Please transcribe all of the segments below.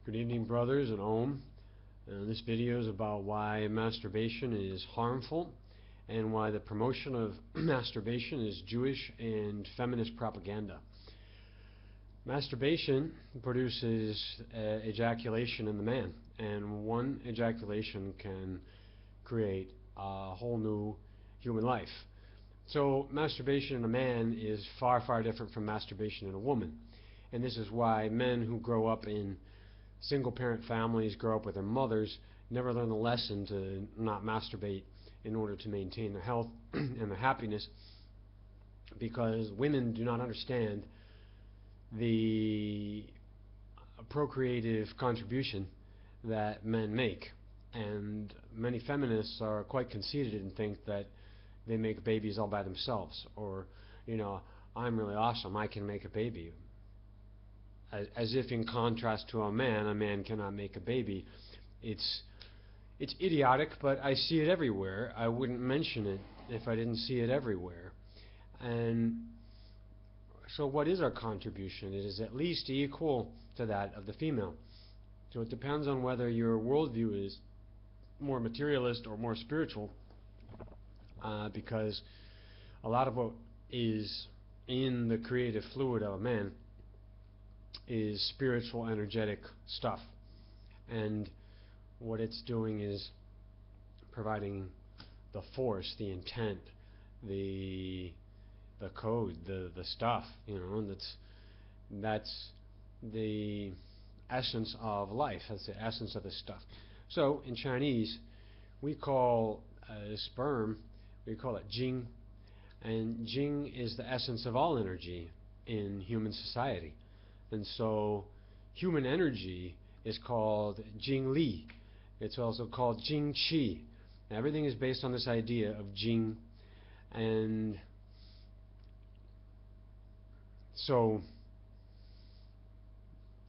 Good evening, brothers and Om. This video is about why masturbation is harmful and why the promotion of masturbation is Jewish and feminist propaganda. Masturbation produces ejaculation in the man, and one ejaculation can create a whole new human life. So masturbation in a man is far, far different from masturbation in a woman. And this is why men who grow up in single-parent families, grow up with their mothers, never learn the lesson to not masturbate in order to maintain their health and their happiness, because women do not understand the procreative contribution that men make. And many feminists are quite conceited and think that they make babies all by themselves, or, I'm really awesome, I can make a baby. As if in contrast to a man cannot make a baby. It's idiotic, but I see it everywhere. I wouldn't mention it if I didn't see it everywhere. And so what is our contribution? It is at least equal to that of the female. So it depends on whether your worldview is more materialist or more spiritual, because a lot of what is in the creative fluid of a man is spiritual, energetic stuff, and what it's doing is providing the force, the intent, the code, the stuff, that's the essence of life. That's the essence of the stuff. So in Chinese, we call sperm, we call it jing, and jing is the essence of all energy in human society. And so human energy is called Jing Li. It's also called Jing Qi. Everything is based on this idea of Jing. And so,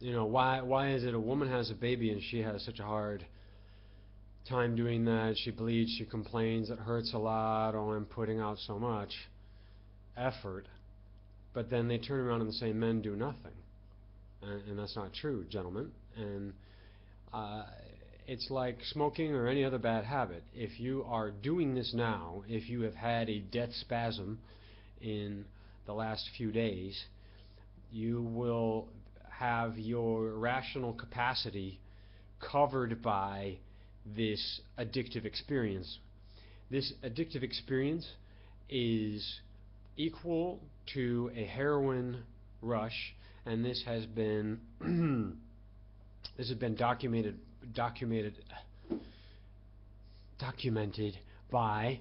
why is it a woman has a baby and she has such a hard time doing that? She bleeds, she complains, it hurts a lot, oh, I'm putting out so much effort. But then they turn around and say men do nothing. And that's not true, gentlemen. And it's like smoking or any other bad habit. If you are doing this now, if you have had a death spasm in the last few days, you will have your rational capacity covered by this addictive experience. This addictive experience is equal to a heroin rush, and this has been documented by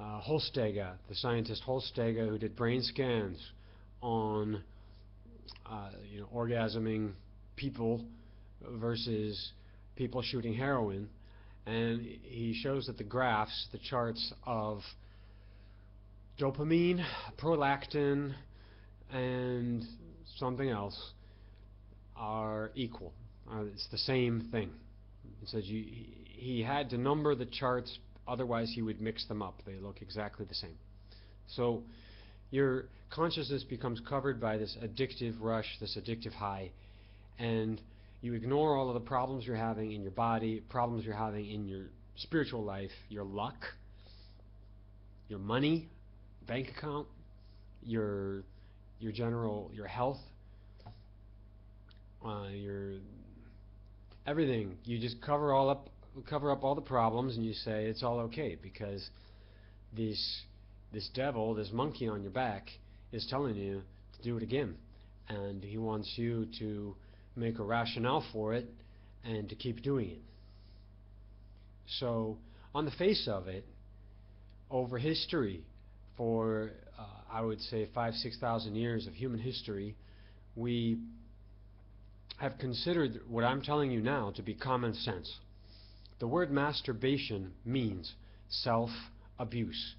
Holstege, the scientist Holstege, who did brain scans on orgasming people versus people shooting heroin, and he shows that the graphs, the charts of dopamine, prolactin, and something else are equal. It's the same thing. It says he had to number the charts, otherwise he would mix them up. They look exactly the same. So your consciousness becomes covered by this addictive rush, this addictive high, and you ignore all of the problems you're having in your body, problems you're having in your spiritual life, your luck, your money, bank account, your health, your everything. You just cover up all the problems, and you say it's all okay because this devil, this monkey on your back, is telling you to do it again, and he wants you to make a rationale for it and to keep doing it. So on the face of it, over history, for I would say 5,000–6,000 years of human history, we have considered what I'm telling you now to be common sense. The word masturbation means self-abuse.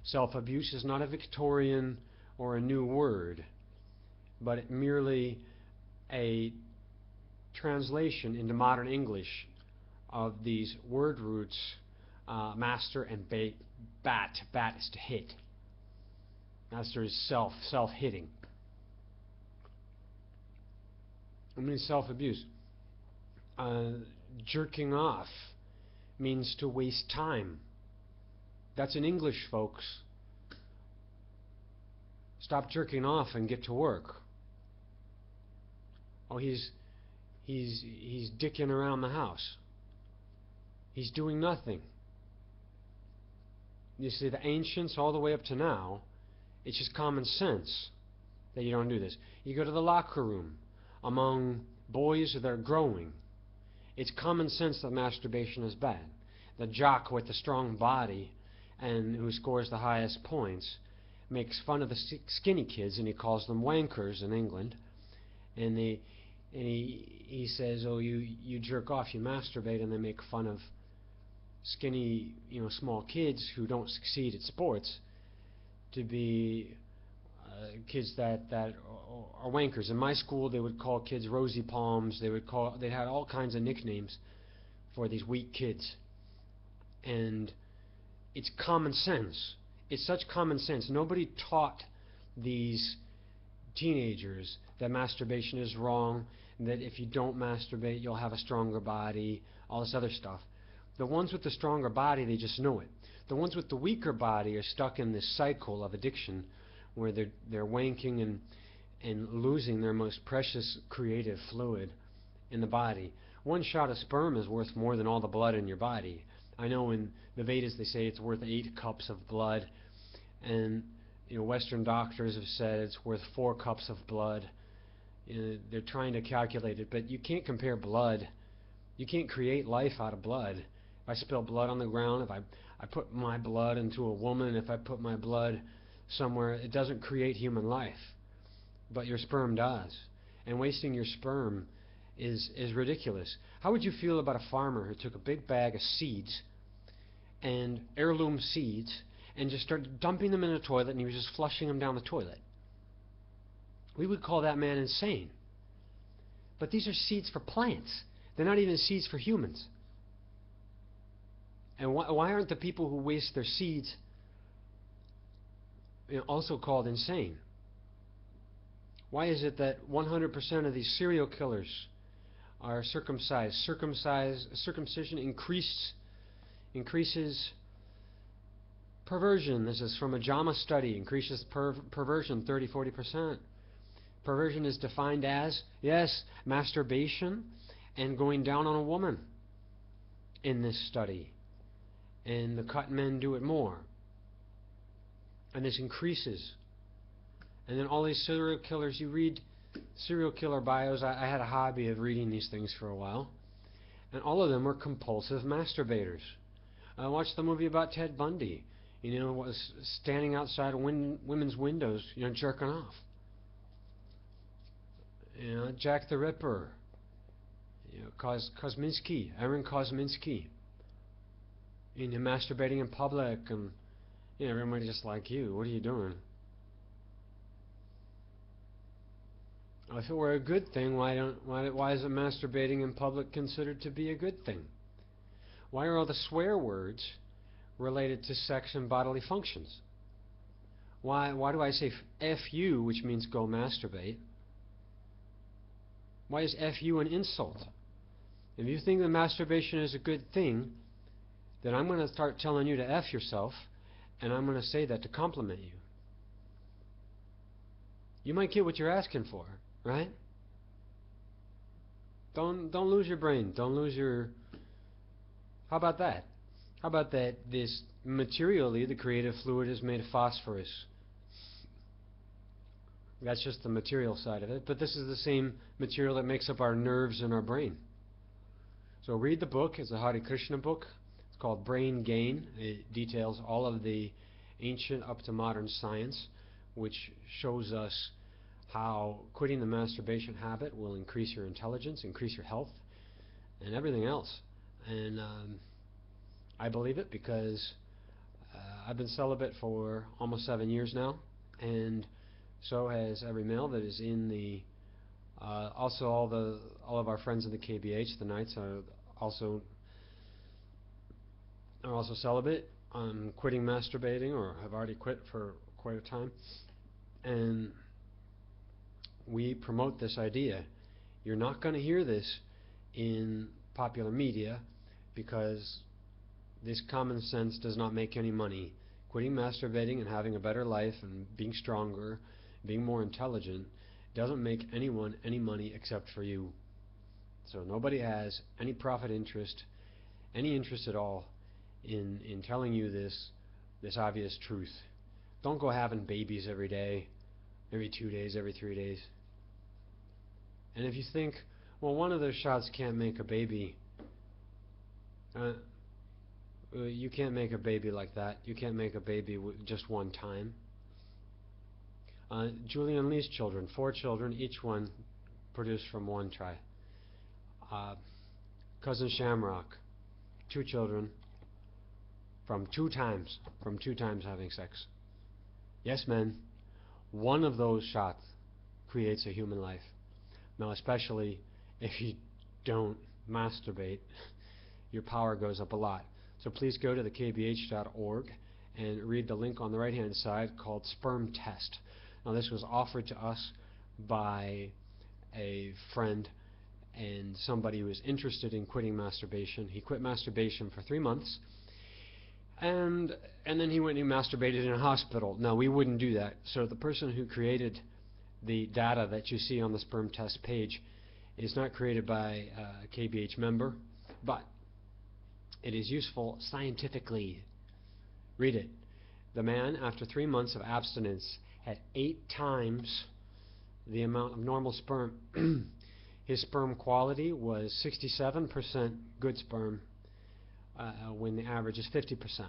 Self-abuse is not a Victorian or a new word, but merely a translation into modern English of these word roots, master and bat. Bat is to hit. Master is self-hitting. It means self-abuse. Jerking off means to waste time. That's in English, folks. Stop jerking off and get to work. Oh, he's dicking around the house. He's doing nothing. You see, the ancients all the way up to now, it's just common sense that you don't do this. You go to the locker room among boys that are growing. It's common sense that masturbation is bad. The jock with the strong body and who scores the highest points makes fun of the skinny kids, and he calls them wankers in England. And he says, oh, you jerk off, you masturbate, and they make fun of skinny, small kids who don't succeed at sports to be kids that are wankers. In my school, they would call kids rosy palms. They had all kinds of nicknames for these weak kids. And it's common sense. It's such common sense. Nobody taught these teenagers that masturbation is wrong, that if you don't masturbate, you'll have a stronger body, all this other stuff. The ones with the stronger body, they just know it. The ones with the weaker body are stuck in this cycle of addiction where they're wanking and losing their most precious creative fluid in the body. One shot of sperm is worth more than all the blood in your body. I know in the Vedas they say it's worth 8 cups of blood, and Western doctors have said it's worth 4 cups of blood. They're trying to calculate it, but you can't compare blood. You can't create life out of blood. If I spill blood on the ground, if I put my blood into a woman, if I put my blood somewhere, it doesn't create human life. But your sperm does. And wasting your sperm is ridiculous. How would you feel about a farmer who took a big bag of seeds and heirloom seeds and just started dumping them in a toilet, and he was just flushing them down the toilet? We would call that man insane. But these are seeds for plants. They're not even seeds for humans. And why aren't the people who waste their seeds also called insane? Why is it that 100% of these serial killers are circumcised? Circumcision increases perversion. This is from a JAMA study. Increases perversion 30-40%. Perversion is defined as, yes, masturbation and going down on a woman in this study. And the cut men do it more. And this increases. And then all these serial killers, you read serial killer bios. I had a hobby of reading these things for a while. And all of them were compulsive masturbators. I watched the movie about Ted Bundy. Was standing outside of women's windows, jerking off. Jack the Ripper. Kosminski, Aaron Kosminski. Masturbating in public, and everybody just like, you, what are you doing? If it were a good thing, why isn't masturbating in public considered to be a good thing? Why are all the swear words related to sex and bodily functions? Why do I say F you, which means go masturbate? Why is F you an insult? If you think that masturbation is a good thing, then I'm going to start telling you to F yourself, and I'm going to say that to compliment you. You might get what you're asking for, right? Don't lose your brain. Don't lose your... How about that? How about that this materially, the creative fluid is made of phosphorus? That's just the material side of it, but this is the same material that makes up our nerves in our brain. So read the book. It's a Hare Krishna book. It's called Brain Gain. It details all of the ancient up to modern science, which shows us how quitting the masturbation habit will increase your intelligence, increase your health, and everything else. And I believe it because I've been celibate for almost 7 years now, and so has every male that is in the also all of our friends in the KBH. The Knights are also celibate, quitting masturbating, or have already quit for quite a time. And we promote this idea. You're not going to hear this in popular media because this common sense does not make any money. Quitting masturbating and having a better life and being stronger, being more intelligent, doesn't make anyone any money except for you. So nobody has any profit interest, any interest at all in telling you this obvious truth. Don't go having babies every day, every 2 days, every 3 days. And if you think, well, one of those shots can't make a baby, you can't make a baby like that. You can't make a baby just one time. Julian Lee's children, 4 children, each one produced from one try. Cousin Shamrock, 2 children from 2 times having sex. Yes, men, one of those shots creates a human life. Now, especially if you don't masturbate, your power goes up a lot. So please go to the kbh.org and read the link on the right-hand side called Sperm Test. Now, this was offered to us by a friend and somebody who was interested in quitting masturbation. He quit masturbation for 3 months, and then he went and masturbated in a hospital. Now, we wouldn't do that. So the person who created the data that you see on the Sperm Test page is not created by a KBH member, but it is useful scientifically. Read it. The man, after 3 months of abstinence, had 8 times the amount of normal sperm. His sperm quality was 67% good sperm when the average is 50%.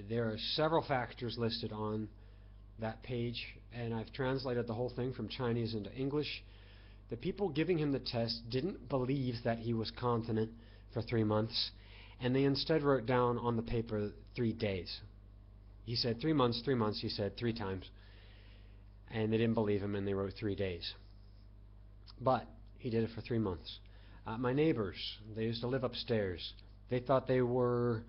There are several factors listed on that page, and I've translated the whole thing from Chinese into English. The people giving him the test didn't believe that he was continent for 3 months, and they instead wrote down on the paper 3 days. He said 3 months, 3 months, he said 3 times, and they didn't believe him and they wrote 3 days. But he did it for 3 months. My neighbors, they used to live upstairs. They thought they were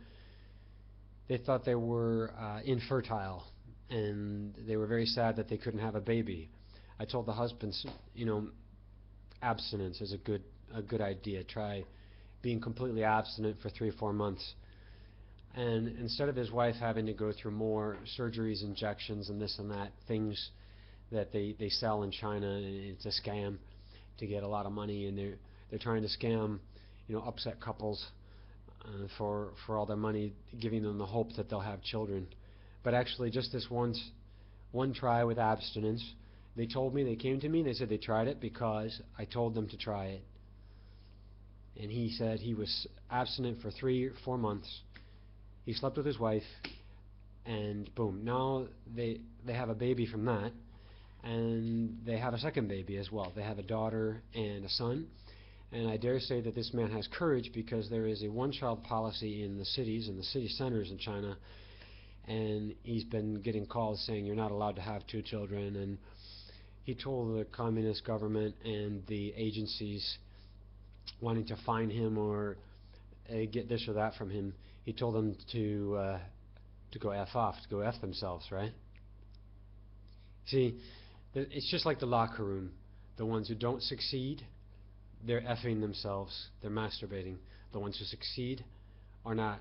infertile, and they were very sad that they couldn't have a baby. I told the husbands, abstinence is a good idea. Try being completely abstinent for 3 or 4 months. And instead of his wife having to go through more surgeries, injections, and this and that, things that they sell in China, and it's a scam to get a lot of money, and they're trying to scam, upset couples for all their money, giving them the hope that they'll have children. But actually, just this one try with abstinence, they told me, they came to me, they said they tried it because I told them to try it. And he said he was abstinent for 3 or 4 months. He slept with his wife, and boom, now they have a baby from that, and they have a second baby as well. They have a daughter and a son, and I dare say that this man has courage because there is a one-child policy in the cities and the city centers in China, and he's been getting calls saying you're not allowed to have 2 children, and he told the communist government and the agencies wanting to fine him or get this or that from him, he told them to go F off, to go F themselves, right? See, it's just like the locker room. The ones who don't succeed, they're effing themselves, they're masturbating. The ones who succeed are not.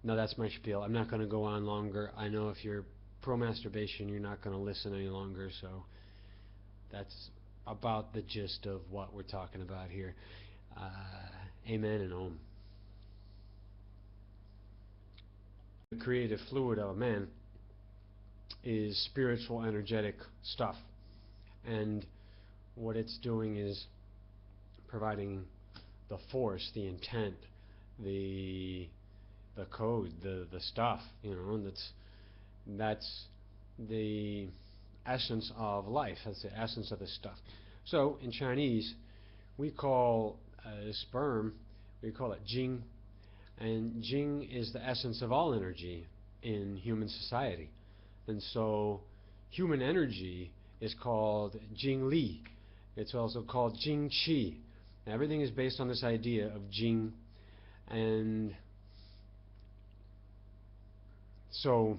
No, that's my spiel. I'm not going to go on longer. I know if you're pro-masturbation, you're not going to listen any longer, so that's about the gist of what we're talking about here. Amen and Om. The creative fluid of a man is spiritual, energetic stuff, and what it's doing is providing the force, the intent, the code, the stuff, and that's the essence of life. That's the essence of the stuff. So in Chinese, we call sperm, we call it jing, and jing is the essence of all energy in human society. And so human energy is called jing li. It's also called jing qi. Everything is based on this idea of jing. And so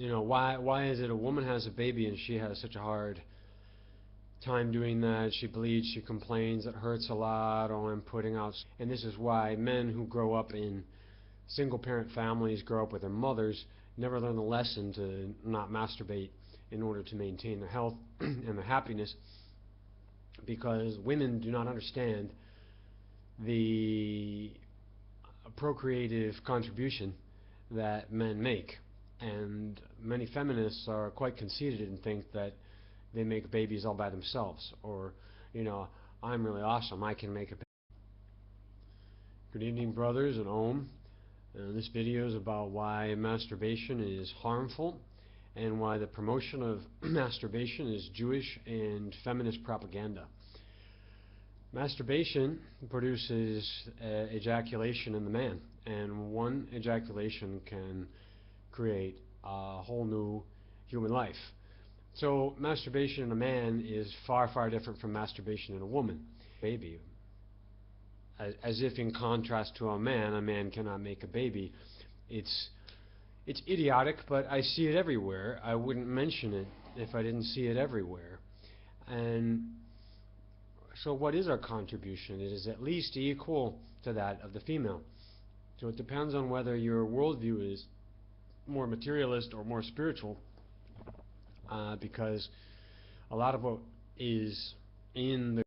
Why is it a woman has a baby and she has such a hard time doing that? She bleeds, she complains, it hurts a lot. Oh, I'm putting out. And this is why men who grow up in single parent families, grow up with their mothers, never learn the lesson to not masturbate in order to maintain their health and their happiness, because women do not understand the procreative contribution that men make. And many feminists are quite conceited and think that they make babies all by themselves, or, you know, I'm really awesome, I can make a baby. Good evening, brothers and Om. This video is about why masturbation is harmful and why the promotion of masturbation is Jewish and feminist propaganda. Masturbation produces ejaculation in the man, and one ejaculation can create a whole new human life. So masturbation in a man is far, far different from masturbation in a woman. Baby, as if in contrast to a man cannot make a baby. It's idiotic, but I see it everywhere. I wouldn't mention it if I didn't see it everywhere. And so what is our contribution? It is at least equal to that of the female. So it depends on whether your worldview is more materialist or more spiritual, because a lot of what is in the